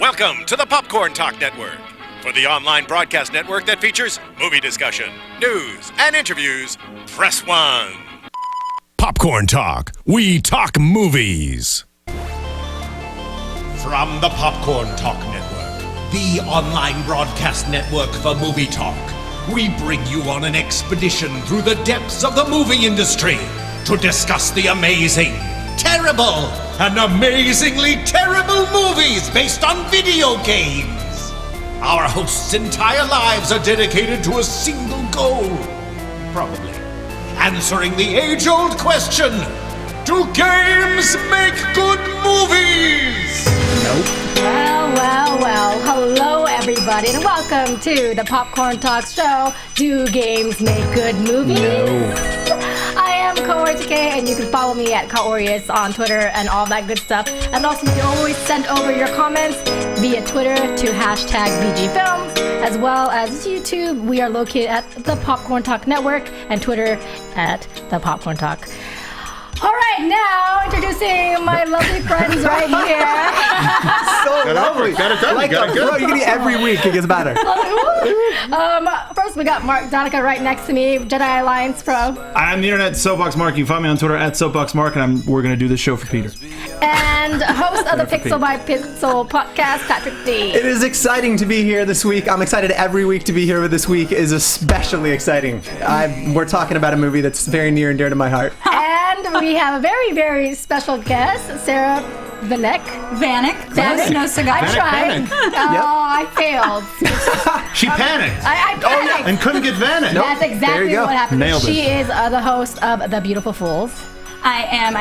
Welcome to the Popcorn Talk Network, for the online broadcast network that features movie discussion, news, and interviews. Press 1. Popcorn Talk. We talk movies. From the Popcorn Talk Network, the online broadcast network for movie talk, we bring you on an expedition through the depths of the movie industry to discuss the amazing, terrible, and amazingly terrible movies based on video games. Our hosts' entire lives are dedicated to a single goal. Probably answering the age-old question, do games make good movies? Nope. Well. Hello, everybody, and welcome to the Popcorn Talk Show. Do games make good movies? No. I am Kaori Takee, and you can follow me at Kaorius on Twitter and all that good stuff. And also, you can always send over your comments via Twitter to #VGFilms, as well as YouTube. We are located at the Popcorn Talk Network, and Twitter at the Popcorn Talk. All right, now introducing my lovely friends right here. So lovely. Got it done. You can eat every week. It gets better. First, we got Donica right next to me, Jedi Alliance Pro. I'm the internet Soapbox Mark. You can find me on Twitter at Soapbox Mark, and we're going to do this show for Peter. And host of the Pixel by Pixel podcast, Patrick Dees. It is exciting to be here this week. I'm excited every week to be here, but this week is especially exciting. We're talking about a movie that's very near and dear to my heart. And we have a very, very special guest, Sarah Vanek. Vanek. No cigar. I tried. I failed. She panicked. I panicked. And couldn't get Vanek. That's exactly what happened. Nailed it. She is the host of The Beautiful Fools. I am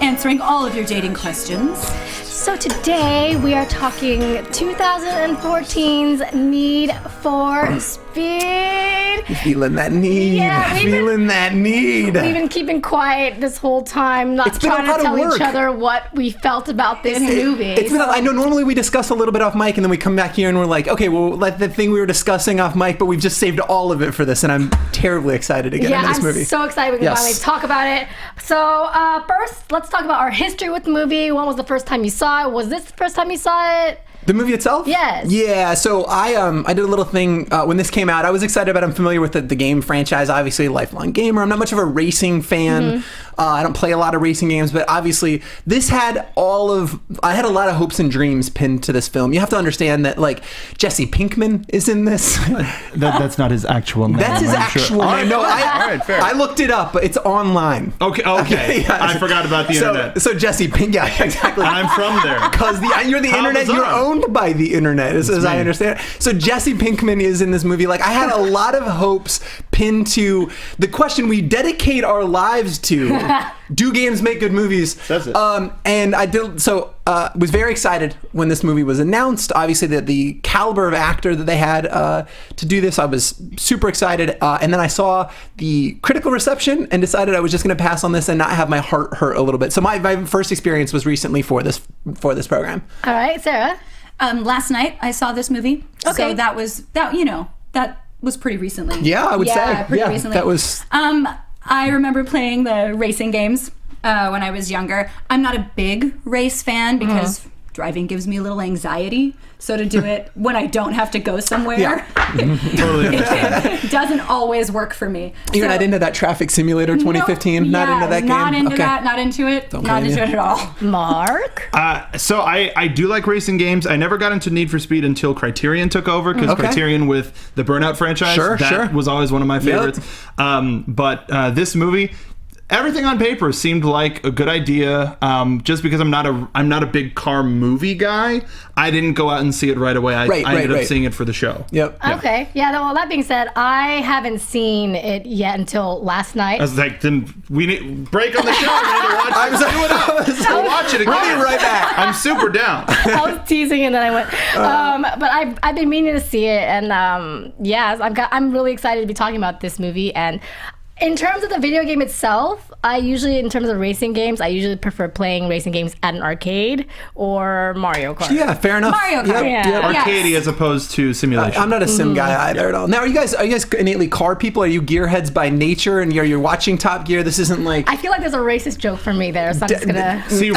answering all of your dating questions. So today we are talking 2014's Need for Speed. Feeling that need. Yeah, feeling that need. We've been keeping quiet this whole time, not trying to tell each other what we felt about this movie. I know normally we discuss a little bit off mic and then we come back here and we're like, okay, well, let the thing we were discussing off mic, but we've just saved all of it for this, and I'm terribly excited to get into this movie. I'm so excited we can finally talk about it. So first, let's talk about our history with the movie. When was the first time you saw it? Was this the first time you saw it? The movie itself? Yes. Yeah, so I did a little thing when this came out. I was excited about it. I'm familiar with the game franchise, obviously a lifelong gamer. I'm not much of a racing fan. Mm-hmm. I don't play a lot of racing games, but obviously this had I had a lot of hopes and dreams pinned to this film. You have to understand that, like, Jesse Pinkman is in this. That's not his actual name. That's his actual name. No, I looked it up, but it's online. Okay. Yeah. I forgot about the internet. So Jesse Pinkman, yeah, exactly. I'm from there. Because you're the internet, bizarre. You're owned by the internet, as I understand. So Jesse Pinkman is in this movie. Like, I had a lot of hopes pinned to the question we dedicate our lives to. Do games make good movies? That's it. And I did was very excited when this movie was announced. Obviously, the caliber of actor that they had to do this, I was super excited. And then I saw the critical reception and decided I was just going to pass on this and not have my heart hurt a little bit. So my first experience was recently for this program. All right, Sarah. Last night I saw this movie. Okay. So that was pretty recently. Yeah, I would say. Pretty recently. That was. I remember playing the racing games when I was younger. I'm not a big race fan because driving gives me a little anxiety. So to do it when I don't have to go somewhere, it doesn't always work for me. You're not into that Traffic Simulator 2015? Not into that game? Not into that. Not into it. Not into it at all. Mark? So I do like racing games. I never got into Need for Speed until Criterion took over, because Criterion with the Burnout franchise, that was always one of my favorites. Yep. But this movie, everything on paper seemed like a good idea. Just because I'm not a big car movie guy, I didn't go out and see it right away. I ended up seeing it for the show. Yep. Okay. Yeah. Well, that being said, I haven't seen it yet until last night. I was like, then we need break on the show. We need to watch it. Do it up. We'll watch it again. We'll be right back. I'm super down. I was teasing and then I went. But I've been meaning to see it, and I'm really excited to be talking about this movie. And in terms of the video game itself, in terms of racing games, I usually prefer playing racing games at an arcade or Mario Kart. Yeah, fair enough. Mario Kart. Yep. Arcadey as opposed to simulation. I'm not a sim guy either at all. Now, are you guys innately car people? Are you gearheads by nature, and you're watching Top Gear? This isn't like... I feel like there's a racist joke for me there, so I'm just gonna... See,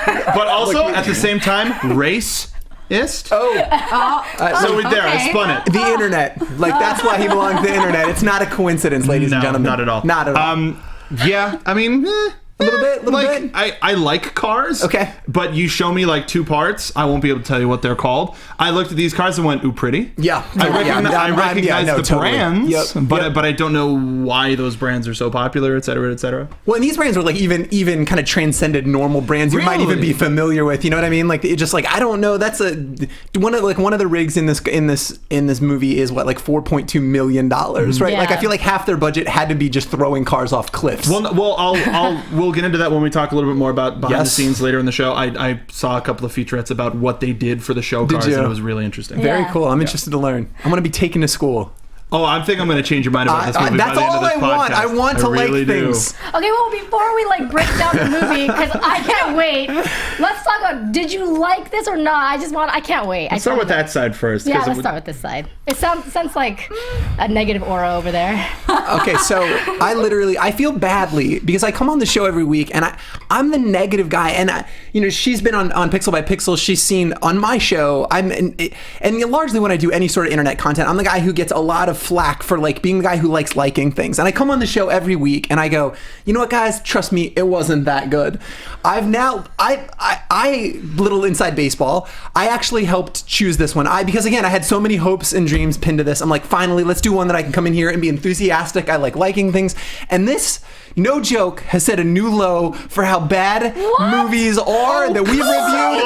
But also, at the same time, racist. So I spun it. The internet. Like, that's why he belongs to the internet. It's not a coincidence, ladies and gentlemen. Not at all. Not at all. Yeah, I mean... A little bit. I like cars. Okay. But you show me like 2 parts, I won't be able to tell you what they're called. I looked at these cars and went, ooh, pretty. Yeah. I recognize the totally. brands, but I don't know why those brands are so popular, et cetera, et cetera. Well, and these brands are like even kind of transcended normal brands you might even be familiar with. You know what I mean? Like, it just like, I don't know. That's one of the rigs in this movie is what, like $4.2 million, right? Yeah. Like, I feel like half their budget had to be just throwing cars off cliffs. Well, we'll get into that when we talk a little bit more about behind the scenes later in the show. I saw a couple of featurettes about what they did for the show cars, and it was really interesting. Very cool. I'm interested to learn. I'm going to be taken to school. Oh, I think I'm going to change your mind about this movie. That's by the end all of this I want. podcast. I want to like things. Okay, well, before we break down the movie, because I can't wait. Let's talk about, did you like this or not? I can't wait. Let's start with that side first. Yeah, let's start with this side. It sounds like a negative aura over there. Okay, so I feel badly because I come on the show every week and I'm the negative guy, and she's been on Pixel by Pixel. She's seen on my show. And largely when I do any sort of internet content, I'm the guy who gets a lot of flack for like being the guy who likes liking things. And I come on the show every week and I go, you know what, guys, trust me, it wasn't that good. I little inside baseball, I actually helped choose this one. Because again, I had so many hopes and dreams pinned to this. I'm like, finally, let's do one that I can come in here and be enthusiastic. I like liking things. And this, no joke, has set a new low for how bad movies are that we've reviewed.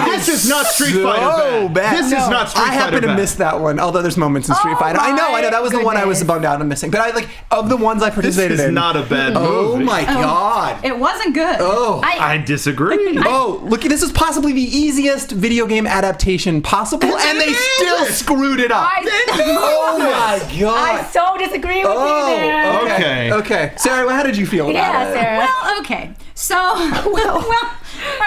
This is not Street Fighter bad. This is not Street Fighter bad. I happen to miss that one, although there's moments in Street Fighter. I know, that was the one I was bummed out on missing. But of the ones I participated in. This is not a bad movie. Oh my God. It wasn't good. Oh. I disagree. Look, this is possibly the easiest video game adaptation possible, and they still screwed it up. Oh my God. I so disagree with you there. Okay. Sarah, how did you feel about it? Sarah. Well, okay. So,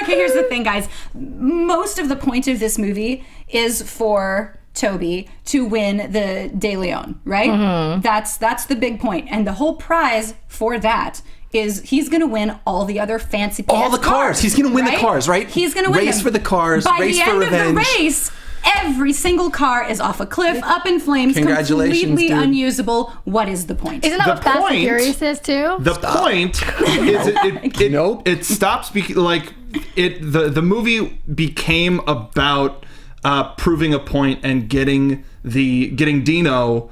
okay, here's the thing, guys. Most of the point of this movie is for Tobey to win the De Leon, right? Mm-hmm. That's the big point. And the whole prize for that is he's going to win all the other fancy all the cars. He's going to win the cars, right? He's going to win race for the cars, By race the for end revenge. Of the race, every single car is off a cliff, up in flames, Congratulations, completely dude. unusable. What is the point? Isn't that what Fast and Furious is too? The point is it stops the movie became about proving a point and getting Dino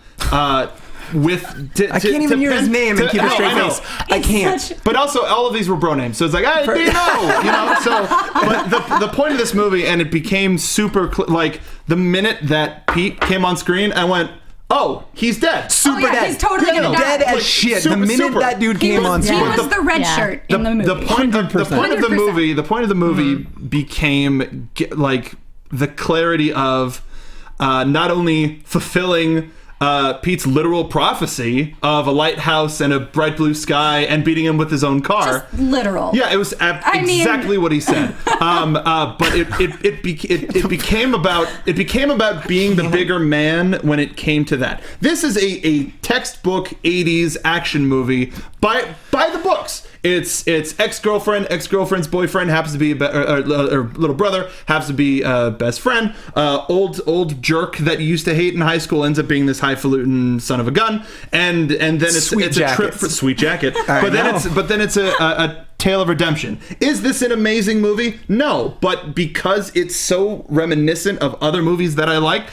I can't even hear his name and keep a straight face. I can't. But also, all of these were bro names, so it's like, hey, Dino, So, but the point of this movie, and it became super like the minute that Pete came on screen, I went, oh, he's dead. Super dead. He's totally gonna die. Dead as shit. The minute that dude came on screen, he was the red shirt in the movie. The point of the movie became like the clarity of not only fulfilling Pete's literal prophecy of a lighthouse and a bright blue sky and beating him with his own car. Just literal. Yeah, it was exactly what he said. But it became about being the bigger man when it came to that. This is a textbook 80s action movie by the books. It's ex-girlfriend's boyfriend happens to be or little brother happens to be best friend. Old jerk that you used to hate in high school ends up being this highfalutin son of a gun, and then it's a trip for Sweet Jacket. But then it's a tale of redemption. Is this an amazing movie? No, but because it's so reminiscent of other movies that I like,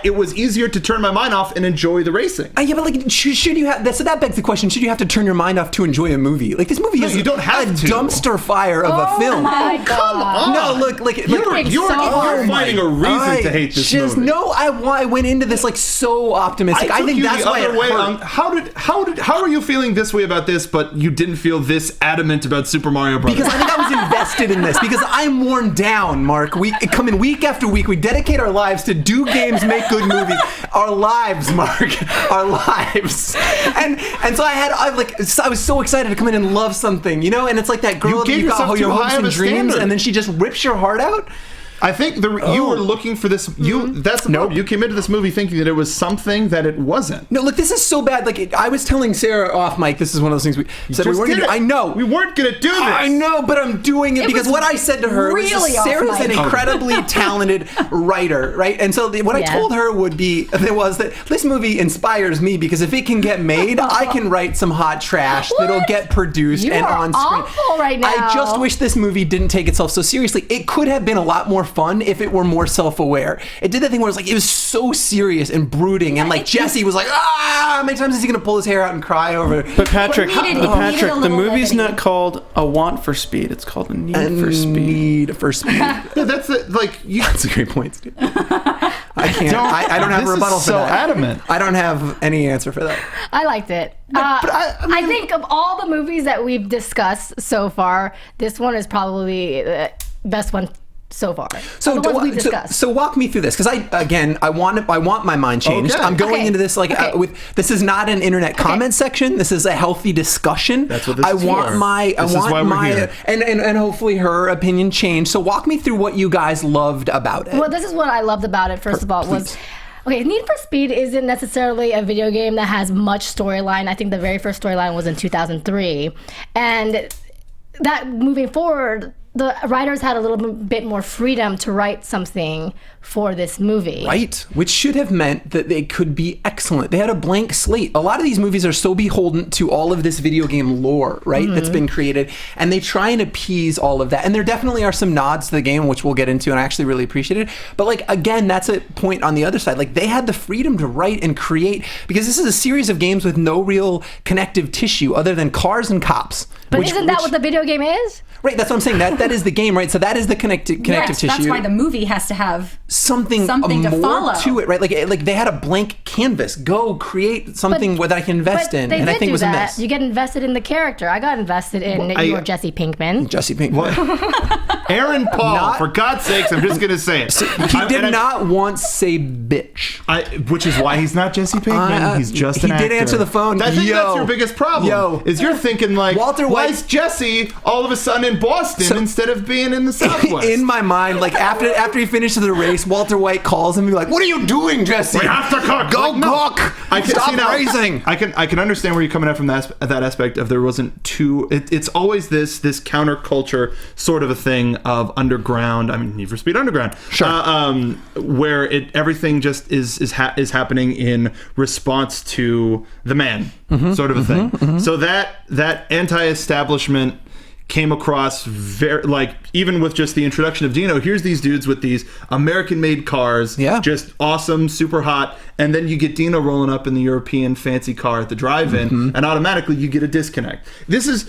it was easier to turn my mind off and enjoy the racing. Yeah, but like, should you have that? So that begs the question: should you have to turn your mind off to enjoy a movie? Like, this movie is you don't have a dumpster fire of a film. Oh my God! Come on! No, look, you're finding a reason to hate this movie. No, I went into this like so optimistic. I think that's why it hurt. How are you feeling this way about this, but you didn't feel this adamant about Super Mario Brothers? Because I think I was invested in this. Because I'm worn down, Mark. We come in week after week. We dedicate our lives to do games, make good movies. Our lives, Mark. Our lives. And so I was so excited to come in and love something, you know. And it's like that girl that you got your hopes and dreams, and then she just rips your heart out. I think you were looking for this. That's the problem. You came into this movie thinking that it was something that it wasn't. No, look, this is so bad. Like I was telling Sarah off mic, this is one of those things we said we weren't going to do. I know. We weren't going to do this. I know, but I'm doing it because what I said to her was Sarah's an incredibly talented writer, right? And so what I told her was that this movie inspires me because if it can get made, I can write some hot trash that'll get produced and on screen. Awful right now. I just wish this movie didn't take itself so seriously. It could have been a lot more fun if it were more self-aware. It did that thing where it was so serious and brooding, and like Jesse was like, how many times is he going to pull his hair out and cry over? But Patrick, the movie's not called A Want for Speed. It's called A Need for Speed. Need for Speed. That's a great point, Steve. I can't. I don't have a rebuttal for that. So adamant. I don't have any answer for that. I liked it. I think of all the movies that we've discussed so far, this one is probably the best one so far. So walk me through this, because I want my mind changed. Okay. I'm going into this this is not an internet comment section. This is a healthy discussion. That's what this is for. And hopefully her opinion changed. So walk me through what you guys loved about it. Well, this is what I loved about it. First of all, was. Okay, Need for Speed isn't necessarily a video game that has much storyline. I think the very first storyline was in 2003. And that moving forward, the writers had a little bit more freedom to write something for this movie. Right, which should have meant that they could be excellent. They had a blank slate. A lot of these movies are so beholden to all of this video game lore, right, that's been created, and they try and appease all of that. And there definitely are some nods to the game, which we'll get into, and I actually really appreciate it. But again, that's a point on the other side. They had the freedom to write and create, because this is a series of games with no real connective tissue other than cars and cops. But isn't that what the video game is? Right, that's what I'm saying. That is the game, right? So that is the connective tissue. That's why the movie has to have something to more follow to it, right? Like they had a blank canvas. Go create something that I can invest in, and I think it was a miss. You get invested in the character. I got invested in your Jesse Pinkman. Jesse Pinkman. Aaron Paul, for God's sakes, I'm just going to say it. He did not once say bitch. Which is why he's not Jesse Pinkman. He's just an actor. He did answer the phone. I think that's your biggest problem. Is you're thinking Walter White, why is Jesse all of a sudden in Boston instead of being in the Southwest? In my mind, after he finishes the race, Walter White calls him and be like, "What are you doing, Jesse? We have to cook. Go cook. Stop racing." I can understand where you're coming at from that aspect of there wasn't too. It's always this counterculture sort of a thing of underground. I mean, Need for Speed Underground, sure, where everything just is happening in response to the man, sort of a thing. So that anti-establishment came across very, even with just the introduction of Dino, here's these dudes with these American-made cars, just awesome, super hot, and then you get Dino rolling up in the European fancy car at the drive-in, and automatically you get a disconnect. This is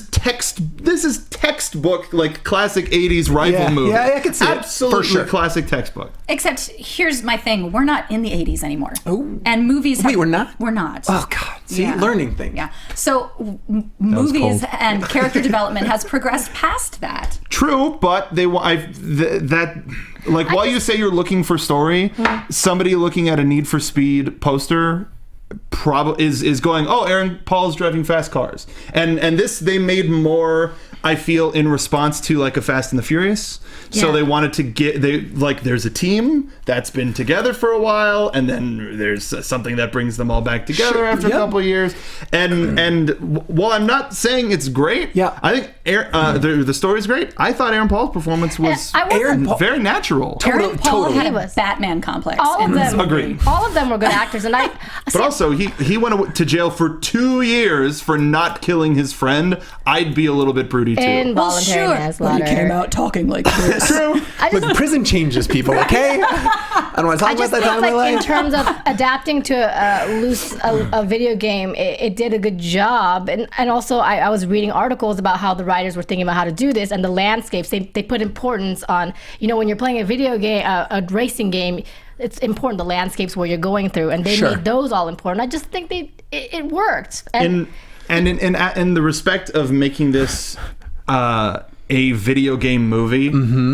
textbook classic 80s rifle movie. Yeah, I can see absolutely it. For sure. Classic textbook. Except here's my thing: we're not in the 80s anymore. Oh. And movies. Wait, we're not. We're not. Oh God! See, learning things. Yeah. So movies and character development has progressed past that. True, but while you say you're looking for story, somebody looking at a Need for Speed poster probably is going, oh, Aaron Paul's driving fast cars, and this they made more, I feel, in response to a Fast and the Furious. So they wanted to there's a team that's been together for a while, and then there's something that brings them all back together after a couple of years. And while I'm not saying it's great, I think the story's great. I thought Aaron Paul's performance was very natural. Aaron Paul had a Batman complex. All of them, agreed. All of them were good actors, and But also, he went to jail for 2 years for not killing his friend. I'd be a little bit broody too. Involuntary manslaughter. He came out talking like this. True. Look, prison changes people, okay? I don't want to talk about that time in my life. In terms of adapting to a video game, it did a good job. And also, I was reading articles about how the writers were thinking about how to do this, and the landscapes. They put importance on, when you're playing a video game, a racing game, it's important the landscapes where you're going through, and they made those all important. I just think it worked. And in the respect of making this a video game movie,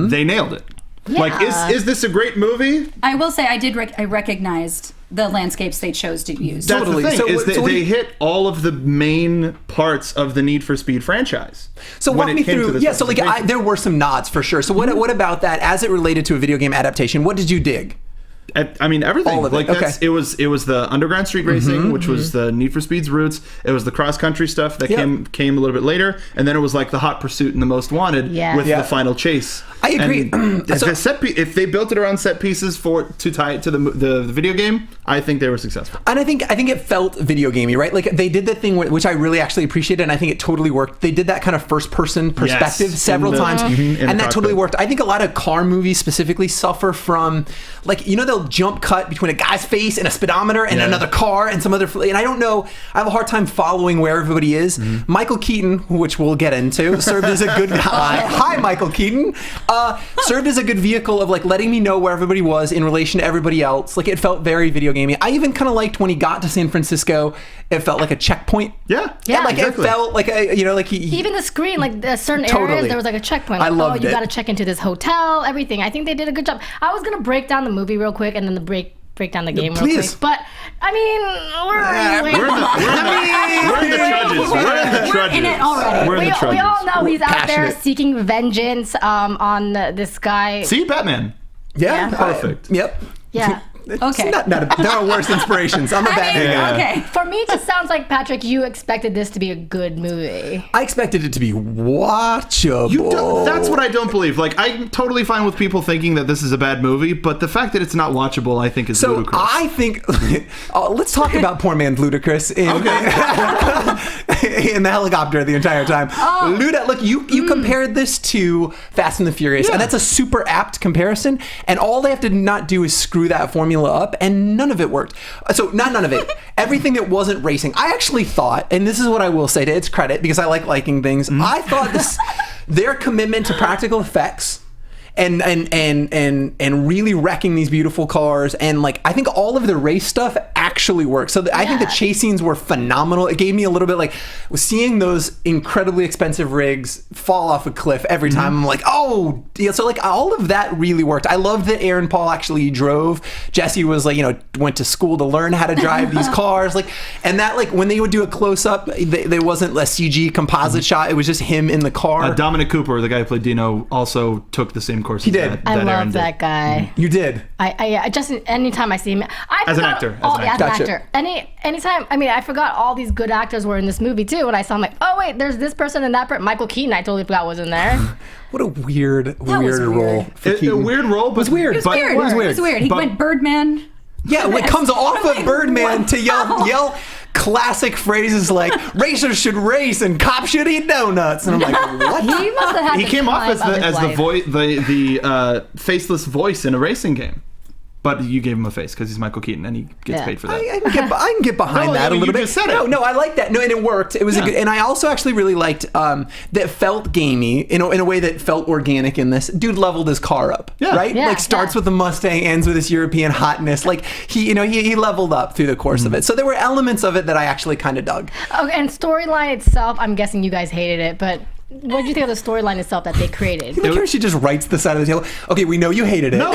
they nailed it. Yeah. Like, is this a great movie? I will say I recognized the landscapes they chose to use. That's Totally. the thing, So- is so what do they you- hit all of the main parts of the Need for Speed franchise. So when walk it me came to through. this Yeah, so like representation. there were some nods for sure. So what about that as it related to a video game adaptation? What did you dig? I mean, everything. All of it, Like, okay. it was the underground street racing, which was the Need for Speed's roots. It was the cross country stuff that Yep. came a little bit later, and then it was like the Hot Pursuit and the Most Wanted with Yeah. the final chase. I agree. And So- if they built it around set pieces to tie it to the video game, I think they were successful. And I think it felt video gamey, right? Like they did the thing which I really actually appreciated, and I think it totally worked. They did that kind of first person perspective several times, in and the that totally cockpit. worked. I think a lot of car movies specifically suffer from, like, they'll jump cut between a guy's face and a speedometer and another car and some other, and I don't know. I have a hard time following where everybody is. Michael Keaton, which we'll get into, served as a good hi Michael Keaton, served as a good vehicle of like letting me know where everybody was in relation to everybody else. Like it felt very video gamey. I even kind of liked when he got to San Francisco. It felt like a checkpoint. Yeah, Like exactly. it felt like like he Even the screen, like the certain Totally. areas, there was like a checkpoint. Like, I loved you it. got to check into this hotel, everything. I think they did a good job. I was gonna break down the movie real quick and then break down the game real Please. quick. But I mean, We're in the trudges. We're in the trudges. in it already. We're in the we trudges. all know he's out there passionate. seeking vengeance on this guy. See, Batman. yeah, Perfect. Yep. Yeah. Okay. There are worse inspirations. I'm a bad I mean, guy. okay. For me, it just sounds like, Patrick, you expected this to be a good movie. I expected it to be watchable. That's what I don't believe. Like, I'm totally fine with people thinking that this is a bad movie, but the fact that it's not watchable, I think, is So ludicrous. I think let's talk about poor man's Ludacris in the helicopter the entire time. Luda, look, you compared this to Fast and the Furious, and that's a super apt comparison. And all they have to not do is screw that formula up, and none of it worked. So not none of it. Everything that wasn't racing. I actually thought, and this is what I will say to its credit, because I like liking things. I thought their commitment to practical effects. And really wrecking these beautiful cars, and like I think all of the race stuff actually works. So I think the chase scenes were phenomenal. It gave me a little bit like seeing those incredibly expensive rigs fall off a cliff every time. I'm like, oh, yeah. So like all of that really worked. I love that Aaron Paul actually drove. Jesse was like, went to school to learn how to drive these cars. Like, and that like when they would do a close up, there wasn't a CG composite shot. It was just him in the car. Dominic Cooper, the guy who played Dino, also took the same course. He did. I Aaron love did. that guy. You did. I just anytime I see him, As an actor. As an Gotcha. actor. Anytime. I mean, I forgot all these good actors were in this movie too. When I saw him, like, oh wait, there's this person and that person. Michael Keaton, I totally forgot was in there. What a weird was role. weird. For A Keaton. weird role, but It was weird. It was weird. It was weird. It was weird. He But- went Birdman. Yeah, when it comes off of Birdman to yell classic phrases like "racers should race" and "cops should eat donuts," and I'm like, what? He must have had He the came off time as of his the life. the faceless voice in a racing game. But you gave him a face because he's Michael Keaton and he gets Yeah. paid for that. I can get behind No, that a you little bit. just said it. No, I like that. No, and it worked. It was a Yeah. good. And I also actually really liked that felt gamey in a way that felt organic in this. Dude leveled his car up. Yeah. Right. Yeah, Like starts yeah. with the Mustang, ends with his European hotness. Like he leveled up through the course of it. So there were elements of it that I actually kind of dug. Okay, and storyline itself, I'm guessing you guys hated it, but what do you think of the storyline itself that they created? Look here, she just writes the side of the table. Okay, we know you hated it. No,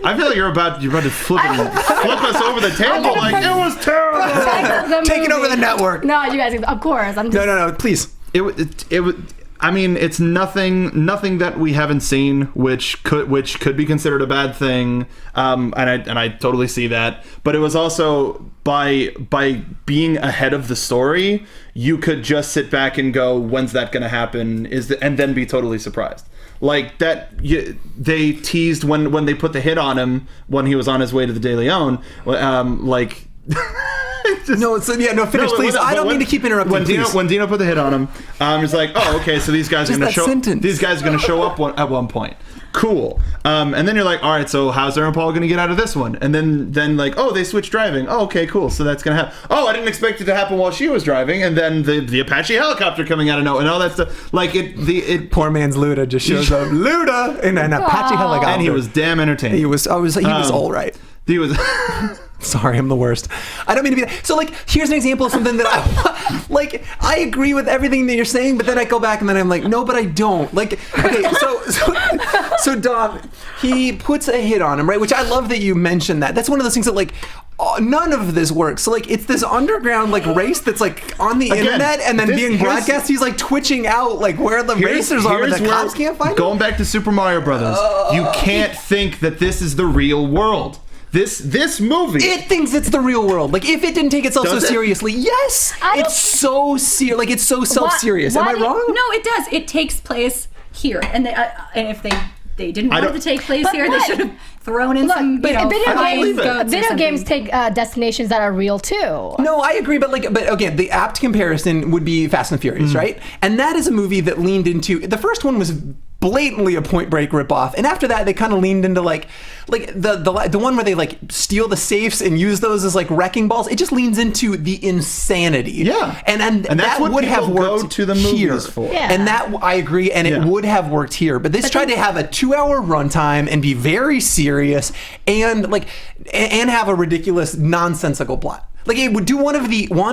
I feel like you're about to flip us over the table. Like it was terrible. Taking over the network. No, you guys, of course. I'm just, No, please. It would. I mean, it's nothing that we haven't seen, which could be considered a bad thing, and I totally see that. But it was also by being ahead of the story, you could just sit back and go, "When's that going to happen?" And then be totally surprised. Like that, they teased when they put the hit on him when he was on his way to the De Leon, like. Finish, please. I don't mean to keep interrupting. When Dino put the hit on him, he's like, "Oh, okay, so these guys are Just going to that show. sentence. These guys are going to show up at one point. Cool." And then you're like, "All right, so how's Aaron Paul going to get out of this one?" And then like, "Oh, they switched driving. Oh, okay, cool. So that's going to happen. Oh, I didn't expect it to happen while she was driving." And then the Apache helicopter coming out of nowhere and all that stuff. Like it. Poor man's Luda just shows up. Luda in an Apache helicopter. And he was damn entertaining. He was all right. He was. Sorry, I'm the worst. I don't mean to be that. So, like, here's an example of something that I agree with everything that you're saying, but then I go back and then I'm like, no, but I don't. Like, okay, so Dom, he puts a hit on him, right? Which I love that you mentioned that. That's one of those things that, like, none of this works. So, like, it's this underground, like, race that's, like, on the internet and then being broadcast. He's, like, twitching out, like, where the racers are, but the cops can't find them. Going back to Super Mario Brothers, you can't think that this is the real world. This movie, it thinks it's the real world. Like, if it didn't take itself seriously, yes, it's so serious. Like, it's so self-serious. Am I wrong? No, it does. It takes place here, and if they didn't want it to take place here, they should have thrown in some. Video games take destinations that are real too. No, I agree, but again, the apt comparison would be Fast and Furious, right? And that is a movie that leaned into the first one was blatantly a Point Break ripoff, and after that they kind of leaned into like the one where they like steal the safes and use those as like wrecking balls. It just leans into the insanity. Yeah, and that's that what would have worked go to the movies here. For. Yeah. And that I agree, and it would have worked here. But this tried to have a 2-hour runtime and be very serious and have a ridiculous, nonsensical plot. Like, it would do one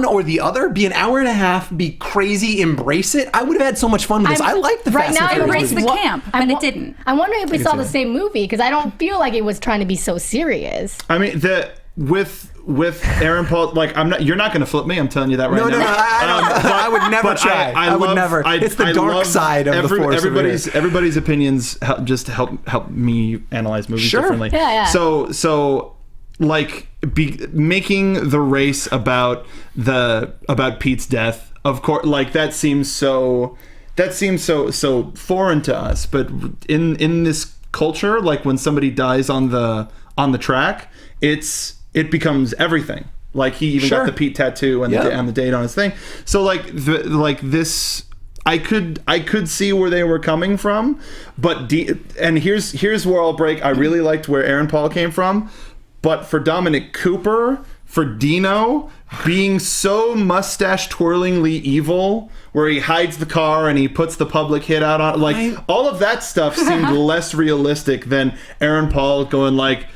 or the other, be an hour and a half, be crazy, embrace it. I would have had so much fun with this. I like the Fast and Furious embrace the camp, and it didn't. I'm wondering if we saw the same movie, because I don't feel like it was trying to be so serious. I mean, with Aaron Paul, like, you're not going to flip me. I'm telling you that right now. No, I would never try. I would never. It's the dark side of the force. Everybody's opinions just help me analyze movies differently. Yeah. So like making the race about Pete's death, of course, like that seems so foreign to us, but in this culture, like when somebody dies on the track, it becomes everything. Like, he even got the Pete tattoo and the date on his thing. So like this, I could see where they were coming from, but and here's where I'll break. I really liked where Aaron Paul came from. But for Dominic Cooper, for Dino, being so mustache-twirlingly evil, where he hides the car and he puts the public hit out on, all of that stuff seemed less realistic than Aaron Paul going like,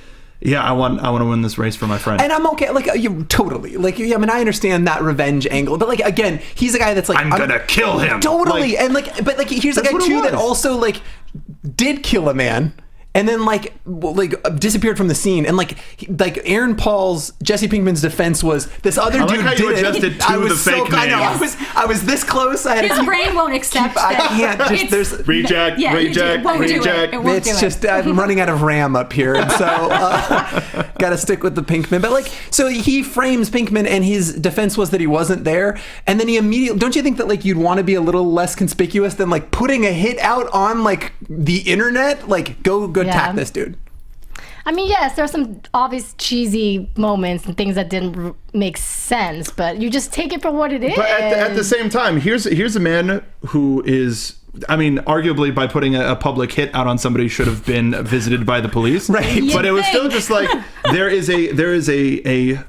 yeah, I want to win this race for my friend. And I'm okay, like, you totally, like, I mean, I understand that revenge angle, but, like, again, he's a guy that's like, I'm gonna kill him. Totally, and, like, but, like, here's a guy, too, that also, like, did kill a man. And then like disappeared from the scene, and like Aaron Paul's Jesse Pinkman's defense was this other dude how did you it. adjusted to I was the fake I know. I was this close. I had his brain won't accept that. I can't just there's reject. It won't do it. It won't it's just I'm running out of RAM up here, and so got to stick with the Pinkman. But like, so he frames Pinkman, and his defense was that he wasn't there, and then he immediately. Don't you think that like you'd want to be a little less conspicuous than like putting a hit out on like the internet? Like go attack this dude. I mean, yes, there are some obvious cheesy moments and things that didn't make sense, but you just take it for what it is. But at the same time, here's a man who is, I mean, arguably by putting a public hit out on somebody should have been visited by the police, right? But it was still just like there is a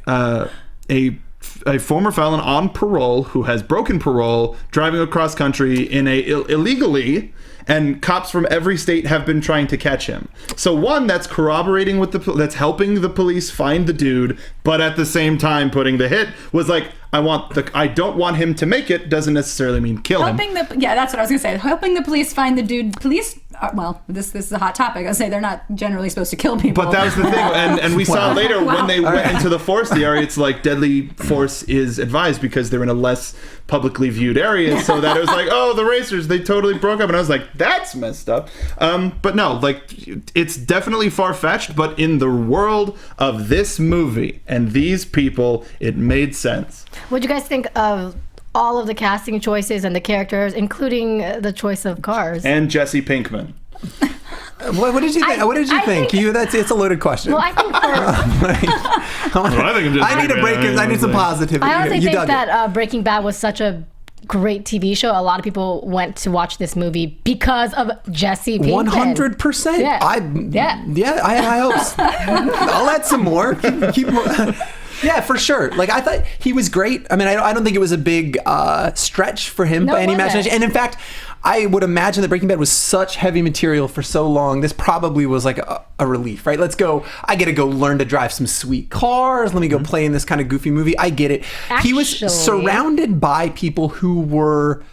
former felon on parole who has broken parole, driving across country illegally. And cops from every state have been trying to catch him. So one, that's corroborating with that's helping the police find the dude, but at the same time putting the hit was like, I don't want him to make it doesn't necessarily mean kill him. That's what I was gonna say. Helping the police find the dude. Police, this is a hot topic. I'll say they're not generally supposed to kill people. But that was the thing, and we saw later when they went into the forest area, it's like deadly force is advised because they're in a less publicly viewed area, so that it was like, oh, the racers, they totally broke up, and I was like, that's messed up. But no, like, it's definitely far-fetched, but in the world of this movie and these people, it made sense. What do you guys think of all of the casting choices and the characters, including the choice of cars? And Jesse Pinkman. What did you think? What did you think? It's a loaded question. Well, I think I need a break. I need some positivity. I honestly think that Breaking Bad was such a great TV show. A lot of people went to watch this movie because of Jesse Pinkman. 100%. Yeah. I had high hopes. I'll add some more. Keep Yeah, for sure. Like, I thought he was great. I mean, I don't think it was a big stretch for him by any imagination. And in fact, I would imagine that Breaking Bad was such heavy material for so long. This probably was like a relief, right? Let's go. I get to go learn to drive some sweet cars. Let me go play in this kind of goofy movie. I get it. Actually, he was surrounded by people who were...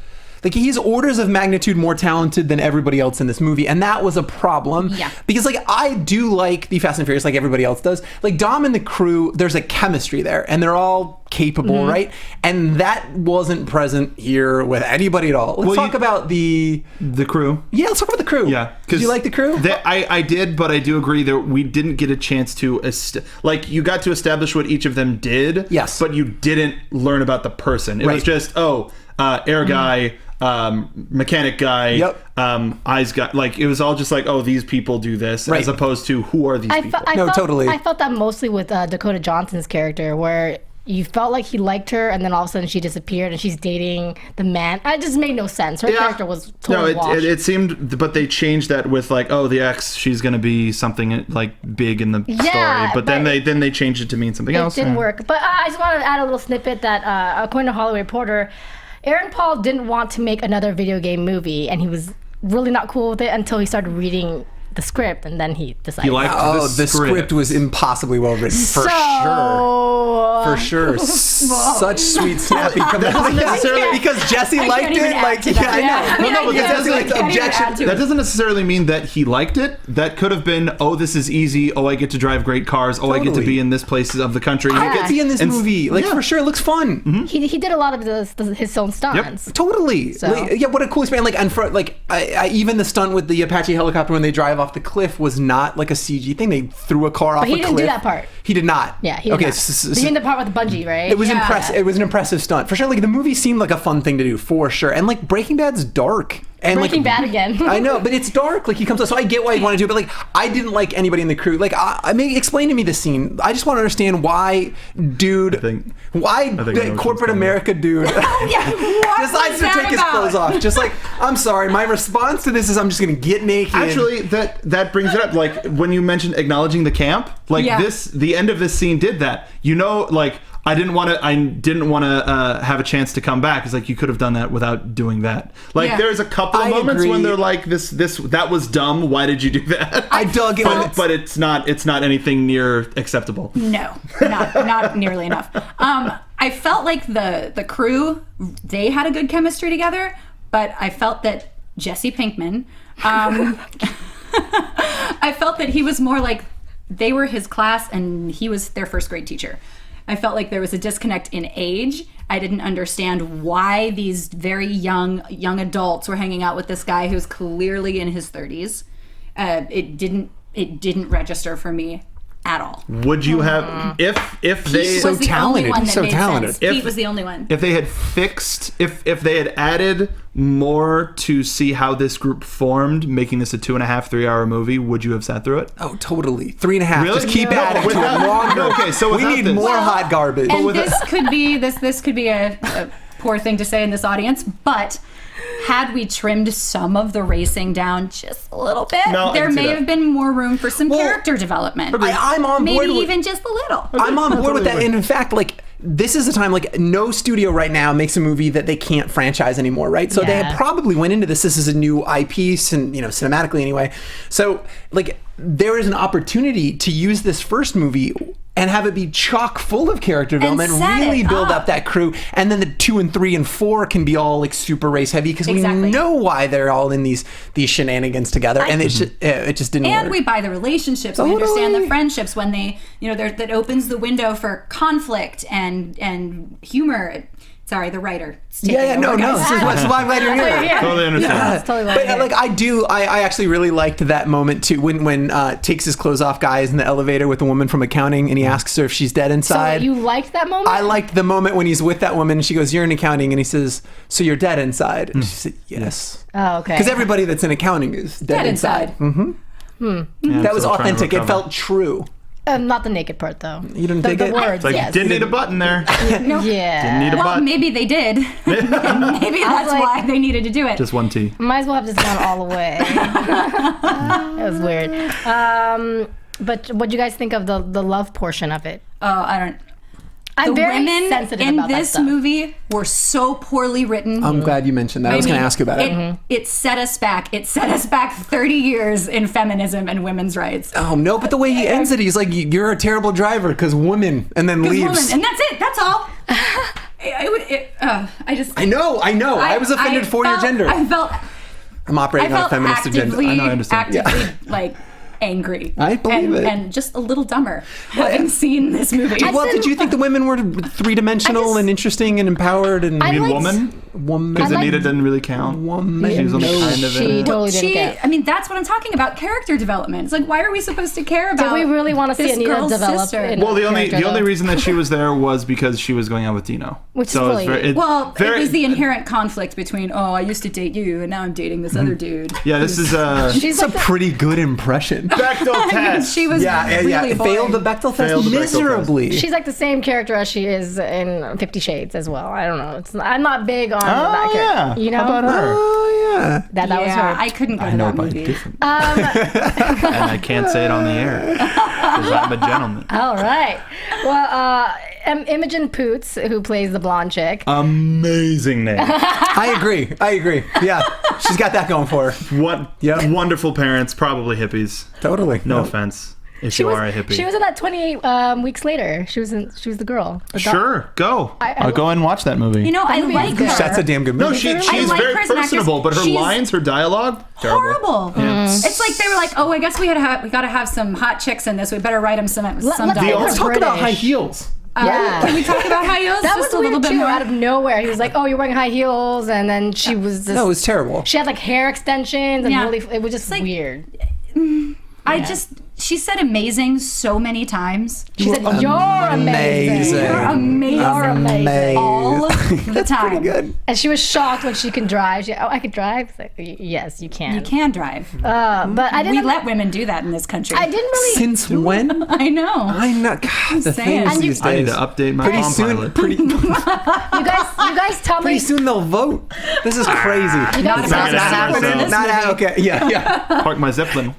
Like, he's orders of magnitude more talented than everybody else in this movie, and that was a problem. Yeah. Because, like, I do like the Fast and Furious like everybody else does. Like, Dom and the crew, there's a chemistry there, and they're all capable, right? And that wasn't present here with anybody at all. Let's talk about the crew. Yeah, let's talk about the crew. Yeah. Did you like the crew? I did, but I do agree that we didn't get a chance to... you got to establish what each of them did, yes, but you didn't learn about the person. It was just, air guy... mechanic guy, eyes guy, like it was all just like, oh, these people do this, as opposed to who are these people. Totally. I felt that mostly with Dakota Johnson's character, where you felt like he liked her, and then all of a sudden she disappeared, and she's dating the man. It just made no sense. Her character was totally washed. It seemed, but they changed that with like, oh, the ex, she's gonna be something like big in the story, but then they changed it to mean something else. It didn't work. But I just wanted to add a little snippet that according to Hollywood Reporter, Aaron Paul didn't want to make another video game movie, and he was really not cool with it until he started reading the script, and then he decided. He liked the script was impossibly well written, for sure. Such sweet, snappy because Jesse liked it. Like, I know. That doesn't necessarily mean that he liked it. That could have been, oh, this is easy. Oh, I get to drive great cars. Oh, I get to be in this places of the country. I get to be in this movie. Like, for sure, it looks fun. Mm-hmm. He did a lot of his own stunts. Yep. Totally. So. What a cool experience. Like, and for even the stunt with the Apache helicopter when they drive off the cliff was not like a CG thing. They threw a car off a cliff. He didn't do that part. He did not. Yeah, he did not. You mean the part with the bungee, right? It was impressive. It was an impressive stunt. For sure, like, the movie seemed like a fun thing to do, for sure. And, like, Breaking Bad's dark. And Breaking Bad again. I know, but it's dark. Like, he comes up, so I get why you want to do it, but, like, I didn't like anybody in the crew. Like, explain to me the scene. I just want to understand why corporate America dude decides to take his clothes off. Just like, I'm sorry, my response to this is I'm just going to get naked. Actually, that brings it up. Like, when you mentioned acknowledging the camp, like, the end of this scene did that. You know, like, I didn't want to have a chance to come back. It's like, you could have done that without doing that. Like, there's a couple of moments when they're like, this that was dumb. Why did you do that? I dug it, but it's not anything near acceptable. No, not nearly enough. I felt like the crew, they had a good chemistry together, but I felt that Jesse Pinkman, I felt that he was more like they were his class and he was their first grade teacher. I felt like there was a disconnect in age. I didn't understand why these very young adults were hanging out with this guy who's clearly in his 30s. It didn't register for me at all. Would you have if they so talented? Pete was the only one. If they had fixed, if they had added more to see how this group formed, making this a 2.5-3 hour movie, would you have sat through it? Oh, totally. 3.5. Really? Just keep adding to it longer. Okay, so we need more hot garbage. And this could be a poor thing to say in this audience, but had we trimmed some of the racing down just a little bit, there may have been more room for some character development. I'm on board. Maybe even just a little. I'm on board with that. And in fact, like, this is the time, like, no studio right now makes a movie that they can't franchise anymore, right? So they had probably went into this is a new IP, and, you know, cinematically anyway. So, like, there is an opportunity to use this first movie and have it be chock full of character development, really build up that crew, and then the 2 and 3 and 4 can be all like super race heavy because we know why they're all in these shenanigans together, and it just didn't work. And we buy the relationships, we understand the friendships when they, you know, that opens the window for conflict and humor. Sorry, the writer. No. This is why I'm glad you're here. Totally understand. Totally like, I actually really liked that moment too when takes his clothes off, guy is in the elevator with a woman from accounting, and he asks her if she's dead inside. So you liked that moment? I liked the moment when he's with that woman, and she goes, "You're in accounting," and he says, "So you're dead inside?" And she said, "Yes." Oh, okay. Because everybody that's in accounting is dead inside. Yeah, that was authentic. It felt true. Not the naked part, though. You didn't dig it? Words, like, didn't need a button there. No. Yeah. Didn't need a button. Maybe they did. Maybe that's why they needed to do it. Just one T. Might as well have just gone all the way. That was weird. But what do you guys think of the love portion of it? Oh, I don't. I'm the very women sensitive in about that this stuff. movie were so poorly written. I'm glad you mentioned that. I was going to ask you about it. It set us back. It set us back 30 years in feminism and women's rights. Oh, no, but the way he ends it, he's like, you're a terrible driver because women, and then leaves. Women, and that's it. That's all. I know. I was offended for your gender. I'm operating on a feminist agenda. I know, I understand. Actively, angry. I believe it. And just a little dumber having seen this movie. Well, did you think the women were three-dimensional and interesting and empowered? And You mean woman? Because Anita didn't really count. Woman. She's only kind of She in. totally didn't count. I mean, that's what I'm talking about. Character development. It's like, why are we supposed to care about? Do we really want to see this Anita girl's develop? sister? Well, the only reason that she was there was because she was going out with Dino. Which is so really- it it was the inherent conflict between, I used to date you, and now I'm dating this other dude. Yeah, this is She's a pretty good impression. Bechdel test. She was really boring. Failed the Bechdel test Failed the Bechdel miserably. She's like the same character as she is in 50 Shades as well. I don't know. I'm not big on that character. You know? How about her? Oh, yeah. That was her. I couldn't go to that movie. Different. And I can't say it on the air because I'm a gentleman. All right. Well, Imogen Poots, who plays the blonde chick. Amazing name. I agree. Yeah, she's got that going for her. What wonderful parents, probably hippies. Totally. No offense if you are a hippie. She was in that 28 Weeks Later. She was the girl. Sure, go. I Go and watch that movie. You know, I like her. That's a damn good movie. No, she's I like very her as an actress. personable, but her She's lines, her dialogue, terrible. Horrible. Yeah. It's like they were like, I guess we got to have some hot chicks in this. We better write them some dialogue. Let's talk about high heels. Yeah. Can we talk about high heels? That just was a little weird bit too. more? Out of nowhere, he was like, "Oh, you're wearing high heels," and then she was just. No, it was terrible. She had like hair extensions and really. It was just like, weird. She said amazing so many times. She said, "You're amazing. You're amazing. You're amazing." All the time. Pretty good. And she was shocked when she can drive. She, I could drive. It's like, yes, you can. You can drive. But I didn't. We let women do that in this country. I didn't really. Since when? I know. I'm not. God, the saying. things And these days. I need to update my Pretty Palm soon. Pilot. You guys tell me. Pretty soon they'll vote. This is crazy. You guys Not gonna happen in this movie. Okay. Yeah. Park my Zeppelin.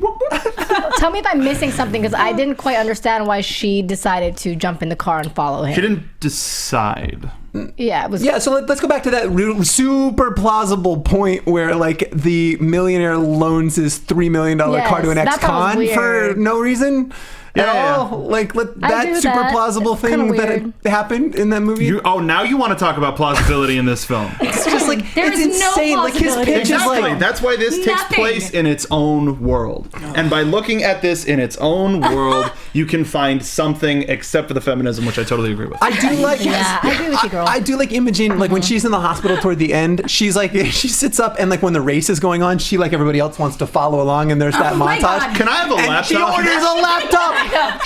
tell me if I'm missing something because I didn't quite understand why she decided to jump in the car and follow him. She didn't decide. Yeah, it was. Yeah, so let's go back to that super plausible point where like the millionaire loans his $3 million car to an that part was ex-con for weird. no reason at all. Like I that do super that. plausible It's kinda thing that weird. it happened in that movie. Now you want to talk about plausibility in this film. It's just like There's it's no insane. Like his plausibility. pitch is Exactly. like That's why this takes Nothing. place in its own world. And by looking at this in its own world, you can find something except for the feminism, which I totally agree with. I do like. Yeah, I agree with you, girl. I do like Imogen. Like when she's in the hospital toward the end, she's like she sits up and like when the race is going on, she like everybody else wants to follow along, and there's that my montage. God. Can I have a And laptop? she orders a laptop.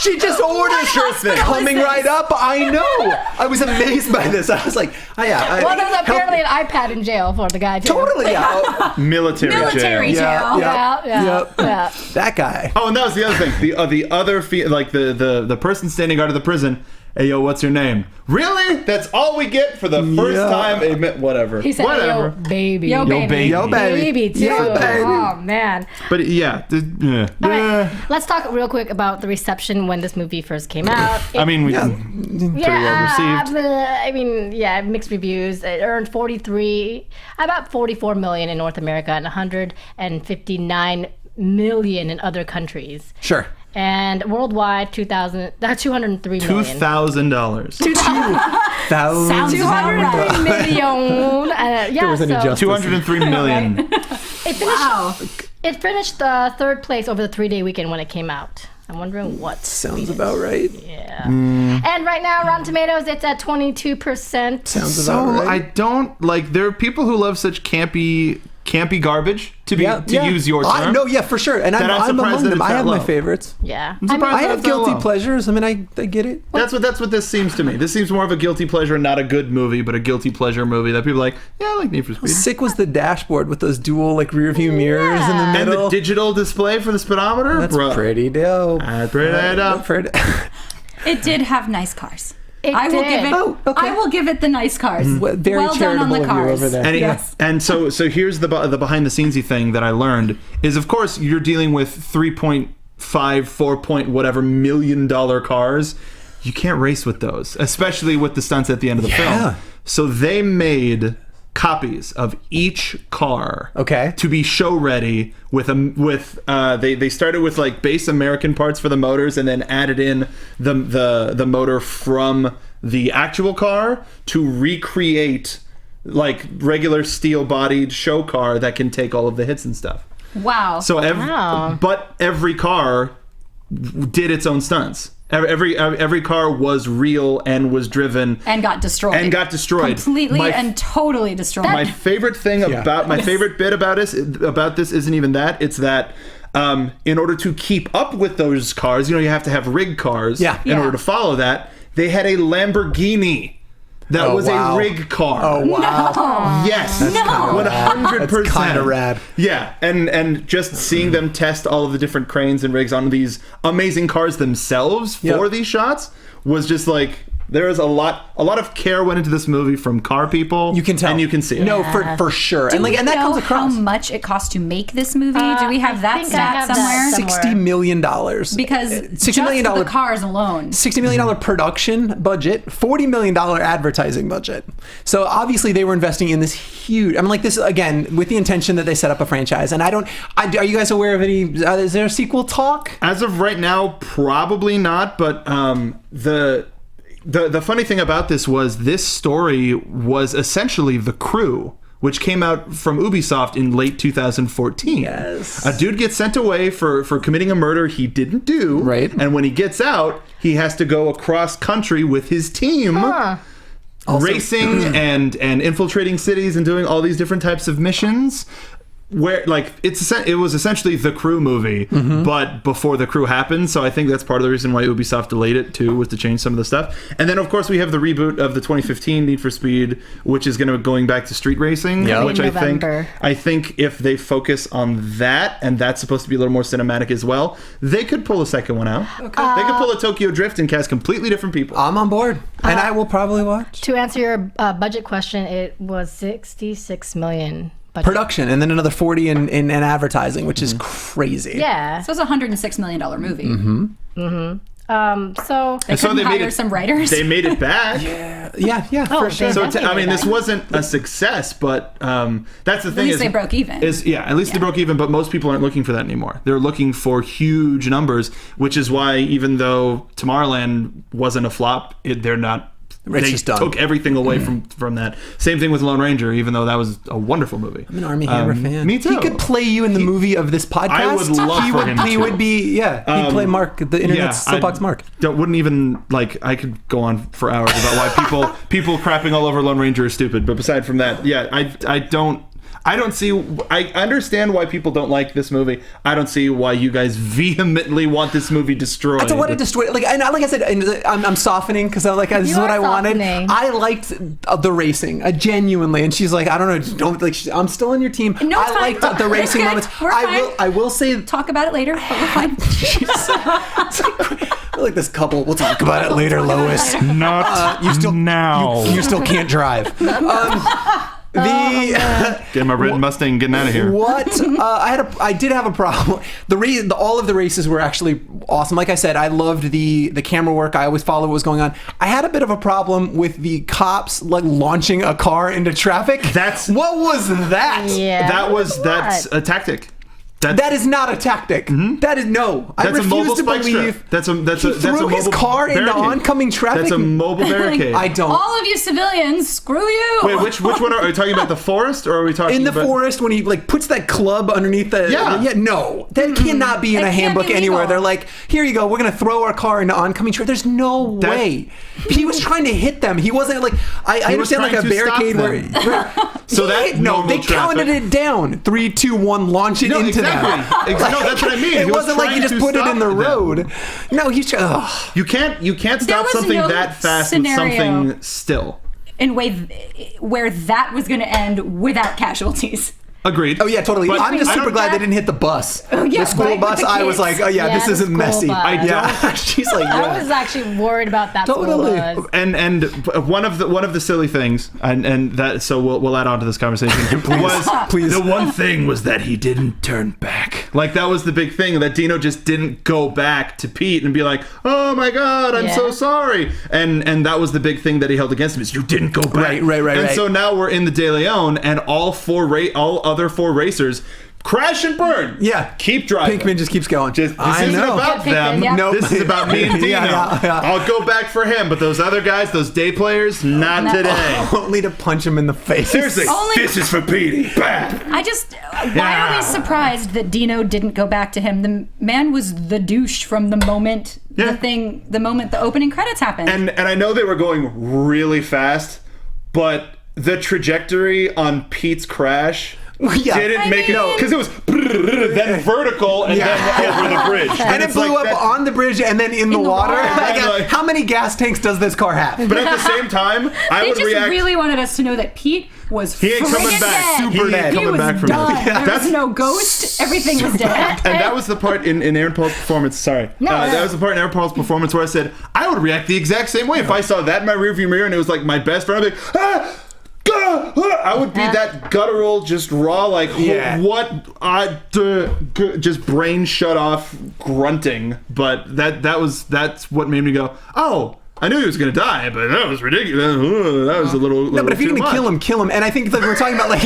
She just orders her thing. Coming right up. I know. I was amazed by this. I was like, Well, there's apparently an iPad in jail for the guy too. Totally. Yeah. Military jail. jail. Yeah. That guy. Oh, and that was the other thing. The other the person standing guard of the prison. Hey, yo, what's your name? Really? That's all we get for the first time? Whatever. He said, Whatever. "Yo, baby." Yo, baby. Yo, baby. Baby, too. Yo, baby. Oh, man. But yeah. All right, let's talk real quick about the reception when this movie first came out. I mean, pretty well received. I mean, mixed reviews. It earned about 44 million in North America and 159 million in other countries. Sure. And worldwide, 203 million. $2,000. 203 million. There was any justice. 203 million. It finished third place over the 3-day weekend when it came out. I'm wondering what. Sounds about right. Yeah. And right now, Rotten Tomatoes, it's at 22%. Sounds about right. I don't like. There are people who love such campy garbage. To use your term. No, yeah, for sure. And I'm surprised among that them. it's I that have low. my favorites. Yeah. I'm surprised I have that's that guilty low. pleasures. I mean, I get it. That's what this seems to me. This seems more of a guilty pleasure, not a good movie, but a guilty pleasure movie that people are like, yeah, I like Need for Speed. Sick was the dashboard with those dual like rear view mirrors in the And middle. the digital display for the speedometer? That's Bro. pretty dope. That's pretty dope. It did have nice cars. I okay. will give it the nice cars. Very well done on charitable the of you cars. over there. And, Yes. and so here's the behind the scenesy thing that I learned is, of course, you're dealing with 3.5, 4 point whatever $1 million cars. you can't race with those, especially with the stunts at the end of the film. So they made copies of each car to be show ready they started with like base American parts for the motors and then added in the motor from the actual car to recreate like regular steel bodied show car that can take all of the hits and stuff. Wow. So every car did its own stunts. Every car was real and was driven and got destroyed. Completely and totally destroyed. My favorite thing favorite bit about this isn't even that. It's that in order to keep up with those cars, you have to have rig cars in order to follow that. They had a Lamborghini that was a rig car. Oh wow! No. Yes, 100%. That's kind of rad. Yeah, and just seeing them test all of the different cranes and rigs on these amazing cars themselves for these shots was just like. There is a lot of care went into this movie from car people. You can tell, and you can see it. No, for sure. Do we that comes across. How much it cost to make this movie? Do we have that stat somewhere? $60 million. Because $60 million the cars alone. $60 million production budget, $40 million advertising budget. So obviously they were investing in this huge. I mean, like this again with the intention that they set up a franchise. And are you guys aware of any? Is there a sequel talk? As of right now, probably not. But The funny thing about this was this story was essentially The Crew, which came out from Ubisoft in late 2014. Yes. A dude gets sent away for committing a murder he didn't do. Right. And when he gets out, he has to go across country with his team. Racing and infiltrating cities and doing all these different types of missions. Where it was essentially The Crew movie, but before The Crew happened. So I think that's part of the reason why Ubisoft delayed it too, was to change some of the stuff. And then of course we have the reboot of the 2015 Need for Speed, which is going back to street racing, which I think if they focus on that, and that's supposed to be a little more cinematic as well, they could pull a second one out. They could pull a Tokyo Drift and cast completely different people. I'm on board, and I will probably watch. To answer your budget question, it was $66 million. Budget. Production, and then another 40 in advertising, which is crazy. Yeah. So it's a $106 million movie. So they hire some writers. They made it back. Yeah, for sure. So this wasn't a success, but that's the thing. At least they broke even. At least they broke even. But most people aren't looking for that anymore. They're looking for huge numbers, which is why even though Tomorrowland wasn't a flop, they're not. They took everything away from that. Same thing with Lone Ranger, even though that was a wonderful movie. I'm an Armie Hammer fan. Me too. He could play you in the movie of this podcast. I would love for him to. He would be, he'd play Mark, the internet's soapbox Mark. Wouldn't even, I could go on for hours about why people crapping all over Lone Ranger is stupid. But aside from that, I don't see. I understand why people don't like this movie. I don't see why you guys vehemently want this movie destroyed. I want it destroyed. Like I said, I'm softening because I'm like, this is what I wanted. I liked the racing, genuinely. And she's like, I don't know, I'm still on your team. No, I liked the racing moments. I will say, talk about it later. But we're fine. I like this couple. We'll talk about it later, Lois. Not now. You still can't drive. Get my red Mustang getting out of here. What? I did have a problem. All of the races were actually awesome. Like I said, I loved the camera work. I always followed what was going on. I had a bit of a problem with the cops launching a car into traffic. What was that? Yeah. That's a tactic. That is not a tactic. Mm-hmm. That is no. That's I refuse to believe. That's a threw his car into oncoming traffic. That's a mobile barricade. I don't. All of you civilians, screw you. Wait, which one are we talking about? The forest, or are we talking in the forest when he puts that club underneath the? Yeah. No, that cannot be in a handbook anywhere. They're like, here you go. We're gonna throw our car into oncoming traffic. There's no way. He was trying to hit them. He wasn't like. I understand like a barricade where. So they counted it down. 3, 2, 1. Launch it into them. Exactly. No, that's what I mean. It wasn't like you just put it in the road. No, he's just. You can't stop something that fast with something still. In where that was going to end without casualties. Agreed. Oh yeah, totally. But I'm just super glad they didn't hit the bus. The school bus. I was like, this isn't messy. She's like, I was actually worried about that. Totally. And one of the silly things, and that so we'll add on to this conversation. Please. The one thing was that he didn't turn back. Like, that was the big thing, that Dino just didn't go back to Pete and be like, oh my God, I'm so sorry. And that was the big thing that he held against him, is you didn't go back. Right. And so now we're in the De Leon, and all other four racers crash and burn. Yeah. Keep driving. Pinkman just keeps going. This isn't about them. Yeah. This is about me and Dino. Yeah. I'll go back for him, but those other guys, those day players, not today. Only to punch him in the face. Seriously, this is for Petey. Bad. Why are we surprised that Dino didn't go back to him? The man was the douche from the moment the opening credits happened. And I know they were going really fast, but the trajectory on Pete's crash didn't make it, because it was then vertical and then over the bridge, and it blew up on the bridge and then in the water. How many gas tanks does this car have? But at the same time, I would react. They really wanted us to know that Pete was he ain't coming back. Super dead. He was back from done. There was no ghost. Everything was dead. And that was the part in Aaron Paul's performance. That was the part in Aaron Paul's performance where I said I would react the exact same way if I saw that in my rearview mirror and it was like my best friend. I'd be like, I would be that guttural, just raw, like just brain shut off grunting. But that's what made me go, oh, I knew he was going to die, but that was ridiculous. That was a little. No, but if you're going to kill him. And I think that we're talking about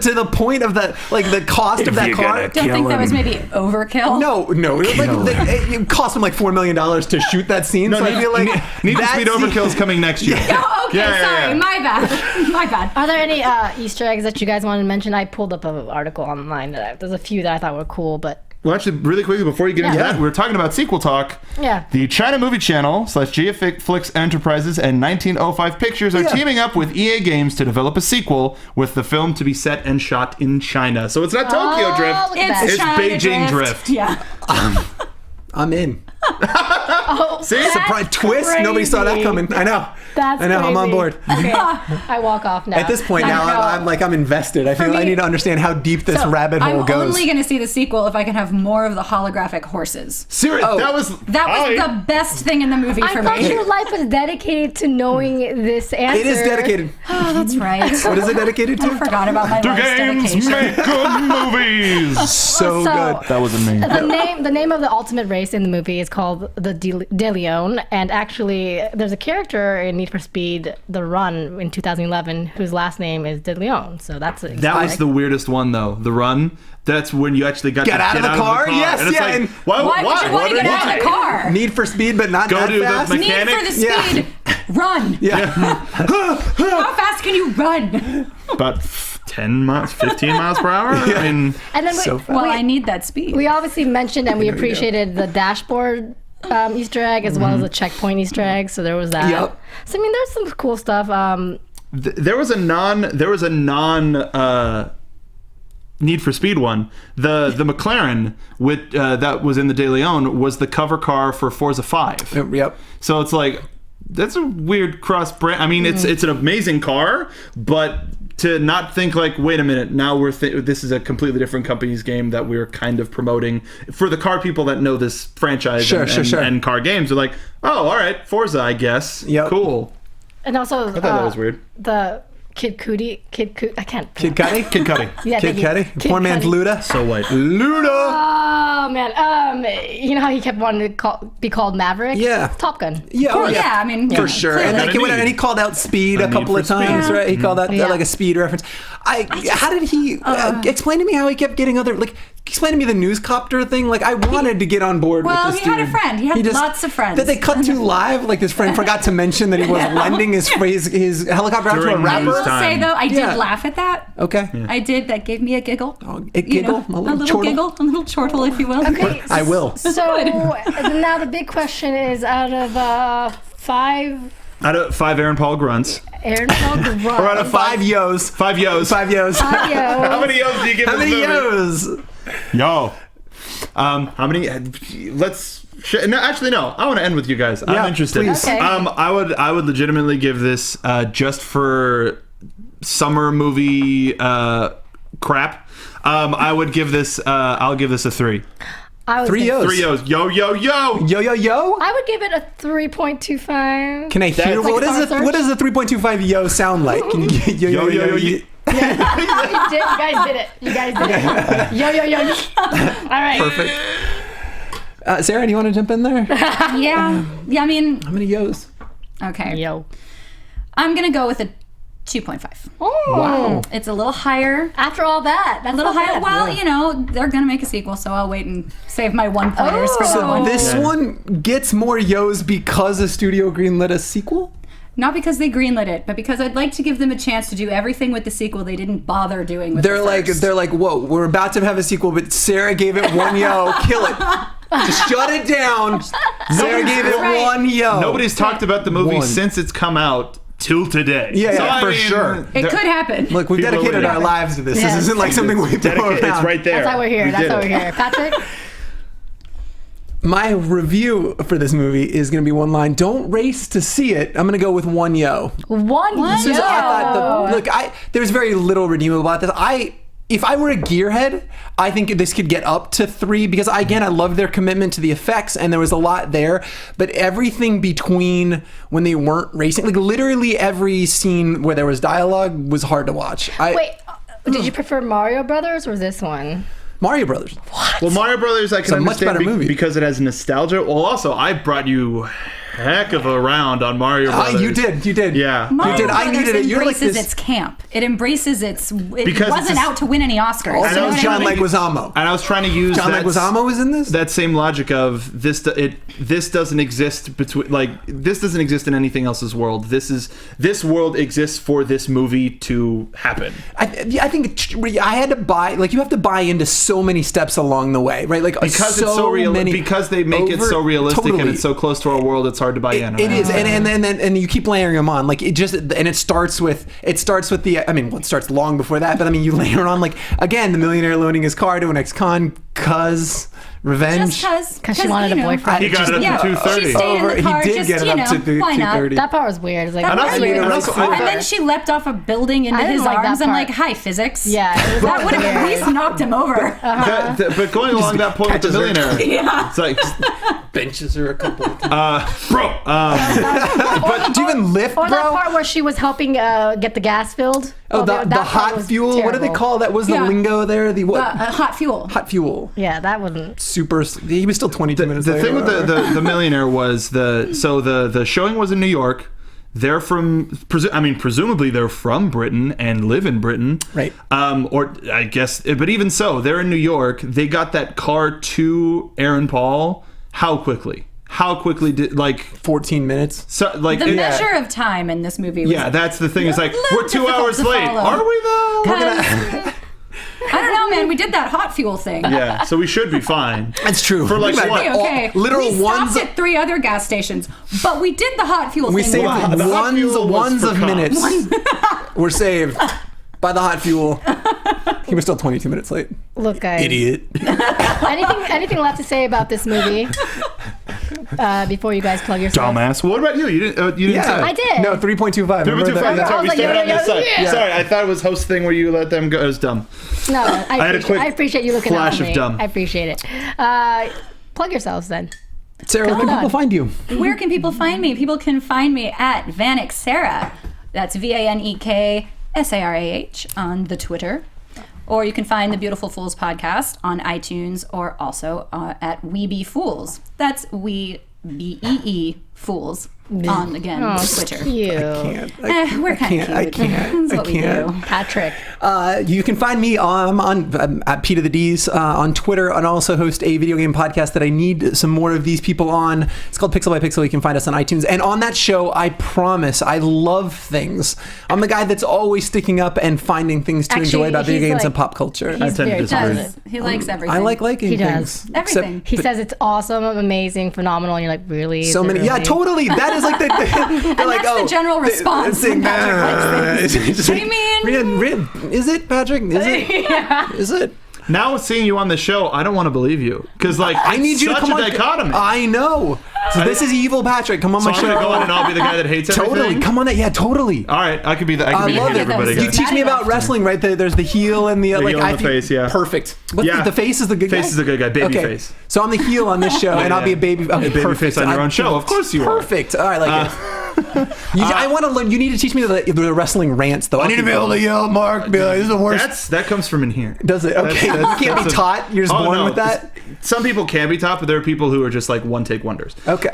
to the point of the cost of that car. Don't think that was maybe overkill. No. It cost him like $4 million to shoot that scene. So I feel like Need for Speed Overkill is coming next year. Sorry, my bad. Are there any Easter eggs that you guys wanted to mention? I pulled up an article online. There's a few that I thought were cool, but. Well, actually, really quickly, before you get into that, we were talking about sequel talk. Yeah. The China Movie Channel / GFlix Enterprises and 1905 Pictures are teaming up with EA Games to develop a sequel with the film to be set and shot in China. So it's not Tokyo Drift. It's Beijing Drift. Yeah. I'm in. See? Surprise twist. Crazy. Nobody saw that coming. I know. That's crazy. I'm on board. Okay. I walk off now. At this point I'm invested. I feel I need to understand how deep this rabbit hole goes. I'm only going to see the sequel if I can have more of the holographic horses. Seriously, that was the best thing in the movie for me. I thought your life was dedicated to knowing this answer. It is dedicated. Oh, that's right. What is it dedicated to? I forgot about my life's dedication. Make good movies. So good. That was amazing. The name of the ultimate race in the movie is called the De Leon, and actually there's a character in Need for Speed The Run in 2011 whose last name is De Leon. So that was the weirdest one though. The Run. That's when you actually got to get out of the car. Yes, and it's like, why would you want to get out of the car? Need for Speed, but not go that to fast. the mechanic. Need for the Speed. Run. Yeah. How fast can you run? About 10 miles, 15 miles per hour. I mean, and then I need that speed. We obviously mentioned and we appreciated the dashboard Easter egg as well as the checkpoint Easter egg. So there was that. Yep. So I mean, there's some cool stuff. There was a non Need for Speed one. The McLaren with that was in the De Leon was the cover car for Forza 5. Yep. So it's like that's a weird cross brand. I mean, it's an amazing car, but to not think like, wait a minute, now this is a completely different company's game that we're kind of promoting for the car people that know this franchise and car games. They're like, oh, all right, Forza, I guess. Yep. Cool. And also, I thought that was weird. The Kid Cudi, I can't. Kid Cudi? Kid Cudi. Yeah, Kid Cudi? Poor man's Luda. So white. Luda! Oh, man. You know how he kept wanting to be called Maverick? Yeah. Top Gun. Yeah, I mean, for sure. And he called out Speed a couple of times, right? He called that like a Speed reference. How did he explain to me how he kept getting other explain to me the newscopter thing. Like, I wanted to get on board with this dude. Well, he had a friend. He had lots of friends. That they cut to live. Like, his friend forgot to mention that he was lending his helicopter out to a rapper. I will say, though, I did laugh at that. Okay. Yeah. I did. That gave me a giggle. A giggle? A little giggle. A little chortle, if you will. Okay. I will. So, now the big question is, out of 5... Out of 5 Aaron Paul grunts. Aaron Paul grunts. Or out of 5 yos. 5 yos. 5 yos. 5 yos. How many yos do you give How many yos? Yo. How many? No, actually, no. I want to end with you guys. I'm interested. Please. Okay. I would legitimately give this just for summer movie crap. I would give this. I'll give this a 3. 3 yos. 3 yos. Yo yo yo. Yo yo yo. I would give it a 3.25. Can I hear what does a 3.25 yo sound like? Can you yo yo yo? You guys did it. Yo. All right. Perfect. Sarah, do you want to jump in there? Yeah, I mean... How many yos? Okay. Yo. I'm going to go with a 2.5. Oh. Wow. It's a little higher. After all that, that's A little not higher. bad. Well, you know, they're going to make a sequel, so I'll wait and save my 1 pointers for that So one. this one gets more yos because a studio greenlit a sequel? Not because they greenlit it, but because I'd like to give them a chance to do everything with the sequel they didn't bother doing with the first. They're like, whoa, we're about to have a sequel, but Sarah gave it 1 yo. Kill it. Just shut it down. Sarah gave it 1 yo. Nobody's talked about the movie One. since it's come out till today. Yeah, for sure. It could happen. Look, we've People dedicated are our lives to this. Yeah. This isn't like something we throw around. It's right there. That's why we're here. Patrick? My review for this movie is going to be one line. Don't race to see it. I'm going to go with 1 yo. 1 yo. This is- I thought there's very little redeemable about this. If I were a gearhead, I think this could get up to 3 because, again, I love their commitment to the effects and there was a lot there. But everything between when they weren't racing, like literally every scene where there was dialogue was hard to watch. Wait, did you prefer Mario Brothers or this one? Mario Brothers. Well, Mario Brothers, I can It's a much understand better movie. because it has nostalgia. Well, also, I brought you heck of a round on Mario Brothers. You did. Yeah. Mario You did. I Brothers needed it. You're like embraces this. its camp. It embraces its... It Because wasn't it's a- out to win any Oscars. Also, You know what I John mean? Leguizamo. And I was trying to use John Leguizamo was in this? that same logic of this doesn't exist this doesn't exist in anything else's world. This world exists for this movie to happen. I think I had to buy, like, you have to buy into so many steps along the way, right? Like, Because it's so real, because they make it so realistic and it's so close to our world, it's hard to buy in. It is, and you keep layering them on, like it starts with the. I mean, well, it starts long before that, but I mean, you layer on, like, again, the millionaire loaning his car to an ex-con, cause revenge. Just Because she wanted a boyfriend. He got it up to 230. She stayed in the car, He did get it up to the why not? 230. That part was weird. It was like, And that's also- weird. and also- And then she leapt off a building into I didn't his like that arms and part. like, hi, physics. Yeah, it was That would have at least knocked him over. But going along that point with the catches her. millionaire, it's like, Benches her a couple of times. bro. But do you even lift, Or that bro? part where she was helping get the gas filled. Oh, the that part hot was fuel. What do they terrible. call that? Was the Yeah. lingo there? The what? Hot fuel. Hot fuel. Yeah, that wasn't. Super. He was still 22 minutes The later. thing with the millionaire was the showing was in New York. They're from, presumably they're from Britain and live in Britain, Right. Or I guess, but even so, they're in New York. They got that car to Aaron Paul. How quickly? How quickly did 14 minutes. So like The it- measure of time in this movie was Yeah, that's the thing. It's like little we're 2 difficult hours to late. follow. Are we though? 'cause- I don't know, man. We did that hot fuel thing. Yeah, so we should be fine. That's true. For like Think about what? it. Okay. Literal we ones. stopped at 3 other gas stations, but we did the hot fuel We thing. saved once. The hot fuel was ones for of cops. minutes. Were saved by the hot fuel. He was still 22 minutes late. Look, guys. Idiot. Anything left to say about this movie? Before you guys plug yourself. Dumbass. What about you? You didn't. You didn't say. I did. No, 3.25. Remember 3.25. that? That's I right. was We like, started on yeah, this side. yeah. Sorry, I thought it was host thing where you let them go. It was dumb. No, had a quick I appreciate you looking flash out for of me. dumb. I appreciate it. Plug yourselves then. Sarah, where can Come on. people find you? Where can people find me? People can find me at Vanek Sarah. That's VANEKSARAH on the Twitter. Or you can find the Beautiful Fools podcast on iTunes or also at We Be Fools. That's We BEE Fools on, again, Twitter. Cute. We're kind of cute. I can't. That's what we do. Patrick. You can find me on at Peter the Dees on Twitter, and also host a video game podcast that I need some more of these people on. It's called Pixel by Pixel. You can find us on iTunes. And on that show, I promise, I love things. I'm the guy that's always sticking up and finding things to enjoy about video games and pop culture. He's tend to very disagree. talented. He likes everything. I like liking He things. does. Everything. He says it's awesome, amazing, phenomenal, and you're like, really? So Is it many, yeah, really? totally. That is like the they're like, that's the general response when Patrick likes things. Is it, Patrick? Is it? Is it? Now seeing you on the show, I don't want to believe you because like I need it's you to such come a on. dichotomy. I know. So this is evil Patrick. Come on So my I'm show. gonna go in and I'll be the guy that hates everything. Totally. Come on that. Yeah, totally. All right, I could be the. I I could be love the it. everybody You You guy. teach me about wrestling, right? There's the heel and the like. heel and the feel- face, yeah. Perfect. What's Yeah. the face is the good guy. Face is the good guy, baby okay. face. So I'm the heel on this show, and I'll be a baby. Okay, baby perfect. face on your own show. Of course you are. Perfect. All right, like it. I want to learn. You need to teach me the wrestling rants, though. I need to be able to yell, Mark. Be like, this is the worst. That comes from in here. Does it? Okay, you can't be taught. You're just born with that. Some people can be taught, but there are people who are just like one-take wonders. Okay.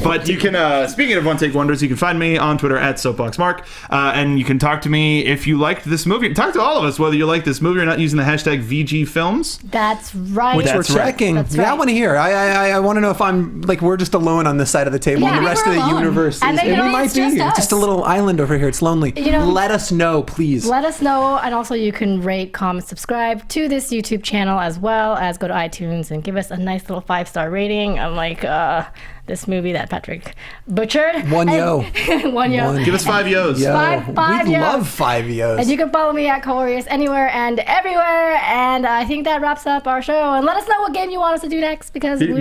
But you can. Speaking of one-take wonders, you can find me on Twitter at SoapboxMark, and you can talk to me if you liked this movie. Talk to all of us whether you like this movie or not using the hashtag VGFilms. That's right. Which we're checking. That's right. Yeah, I want to hear. I want to know if I'm like we're just alone on this side of the table, and the rest of the universe and is. We might be just a little island over here. It's lonely. Let us know, please. Let us know, and also you can rate, comment, subscribe to this YouTube channel, as well as go to iTunes and give us a nice little 5-star rating. Unlike this movie that Patrick butchered. One yo. Give us 5 yos. Five we yos. love 5 yos. And you can follow me at Kaori anywhere and everywhere. And I think that wraps up our show. And let us know what game you want us to do next, because It's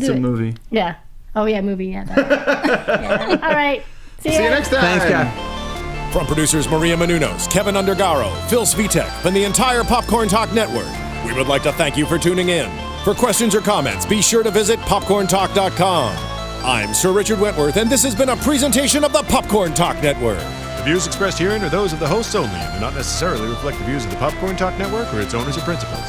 a movie. Yeah. Oh yeah, movie. Yeah. Yeah. All right. See you next time. Thanks, guys. From producers Maria Menounos, Kevin Undergaro, Phil Svitek, and the entire Popcorn Talk Network, we would like to thank you for tuning in. For questions or comments, be sure to visit popcorntalk.com. I'm Sir Richard Wentworth, and this has been a presentation of the Popcorn Talk Network. The views expressed herein are those of the hosts only and do not necessarily reflect the views of the Popcorn Talk Network or its owners or principals.